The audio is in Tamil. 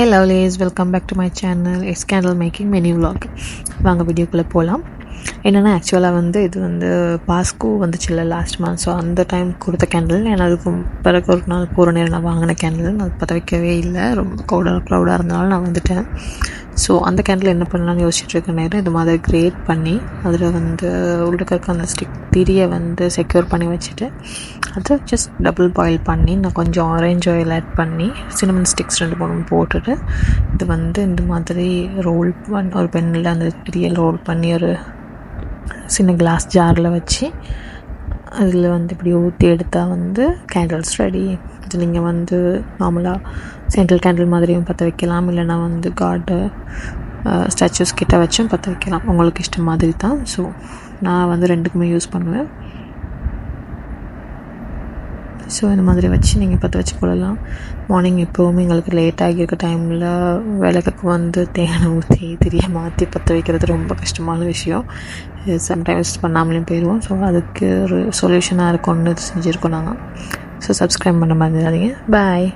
Hey lovelies, welcome back to my channel. It's candle making mini vlog. வாங்க வீடியோக்குள்ளே போகலாம். என்னென்னா ஆக்சுவலாக இது பாஸ்கோ வந்துச்சுல்ல லாஸ்ட் மந்த். ஸோ அந்த டைம் கொடுத்த கேண்டில். ஏன்னா அதுக்கு பிறகு ஒரு நாள் போகிற நேரம் நான் வாங்கின கேண்டில் அது பற்ற வைக்கவே இல்லை. ரொம்ப க்ரௌடாக இருந்தனால நான் வந்துட்டேன். ஸோ அந்த கேண்டில் என்ன பண்ணலான்னு யோசிச்சுட்ருக்க நேரம் இது மாதிரி கிரியேட் பண்ணி அதில் உள்ளுக்க இருக்க அந்த ஸ்டிக் திரியை செக்யூர் பண்ணி வச்சுட்டு அதை ஜஸ்ட் டபுள் பாயில் பண்ணி நான் கொஞ்சம் ஆரேஞ்ச் ஆயில் ஆட் பண்ணி சின்னமன் ஸ்டிக்ஸ் 2-3 போட்டுட்டு இது இந்த மாதிரி ரோல் பண்ணி ஒரு பென்னில் அந்த திரியை ரோல் பண்ணி ஒரு சின்ன கிளாஸ் ஜாரில் வச்சு அதில் இப்படி ஊற்றி எடுத்தால் கேண்டில்ஸ் ரெடி. இது நீங்கள் நார்மலாக சென்ட்ரல் கேண்டில் மாதிரியும் பற்ற வைக்கலாம், இல்லைனா காடு ஸ்டாச்சூஸ் கிட்ட வச்சும் பற்ற வைக்கலாம். உங்களுக்கு இஷ்டம் மாதிரி தான். ஸோ நான் ரெண்டுக்குமே யூஸ் பண்ணுவேன். ஸோ இந்த மாதிரி வச்சு நீங்கள் பற்ற வச்சு கொள்ளலாம். மார்னிங் எப்போவுமே எங்களுக்கு லேட் ஆகியிருக்க டைமில் விளக்குக்கு தேங்காய் ஊற்றி திரியை மாற்றி பற்ற வைக்கிறது ரொம்ப கஷ்டமான விஷயம். சம்டைம்ஸ் பண்ணாமலேயும் போயிடுவோம். ஸோ அதுக்கு ஒரு சொல்யூஷனாக இருக்கும்னு செஞ்சுருக்கோம் நாங்கள். ஸோ சப்ஸ்கிரைப் பண்ண மாதிரி பாய்.